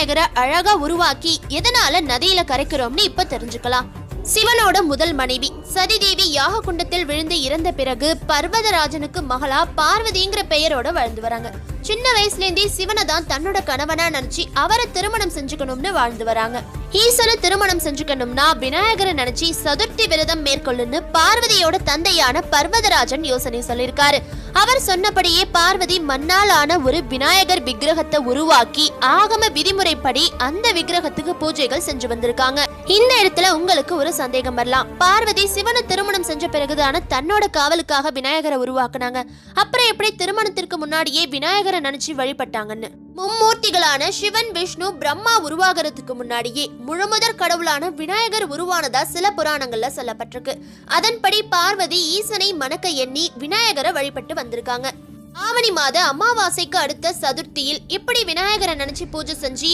விநாயகரை அழகா உருவாக்கி எதனால நதியில கரைக்கிறோம்னு இப்ப தெரிஞ்சுக்கலாம். சிவனோட முதல் மனைவி சதிதேவி யாக குண்டத்தில் விழுந்து இறந்த பிறகு பர்வதராஜனுக்கு மகளா பார்வதிங்கிற பெயரோட வாழ்ந்து வராங்க. சின்ன வயசுல இருந்தே சிவனை தான் தன்னோட கணவனா நினைச்சு அவரை திருமணம் செஞ்சுக்கணும்னு வாழ்ந்து வராங்க. ஈசனை திருமணம் செஞ்சுக்கணும்னா விநாயகரை நினைச்சு சதுர்த்தி விரதம் மேற்கொள்ளுன்னு பார்வதியோட தந்தையான பர்வதராஜன் யோசனை சொல்லியிருக்காரு. அவர் சொன்னபடியே பார்வதி மண்ணால் ஆன ஒரு விநாயகர் விக்கிரகத்தை உருவாக்கி ஆகம விதிமுறைப்படி அந்த விக்கிரகத்துக்கு பூஜைகள் செஞ்சு வந்திருக்காங்க. இந்த இடத்துல உங்களுக்கு ஒரு சந்தேகம் வரலாம், பார்வதி சிவனை திருமணம் செஞ்ச பிறகுதான தன்னோட காவலுக்காக விநாயகரை உருவாக்குனாங்க, அப்புறம் எப்படி திருமணத்திற்கு முன்னாடியே விநாயகரை நினைச்சு வழிபட்டாங்கன்னு. மும்மூர்த்திகளான சிவன், விஷ்ணு, பிரம்மா உருவாகிறதுக்கு முன்னாடியே முழுமுதற் கடவுளான விநாயகர் உருவானதா சில புராணங்கள்ல சொல்லப்பட்டிருக்கு. அதன்படி பார்வதி ஈசனை மணக்க எண்ணி விநாயகரை வழிபட்டு வந்திருக்காங்க. ஆவணி மாத அமாவாசைக்கு அடுத்த சதுர்த்தியில் இப்படி விநாயகரை நினைச்சு பூஜை செஞ்சு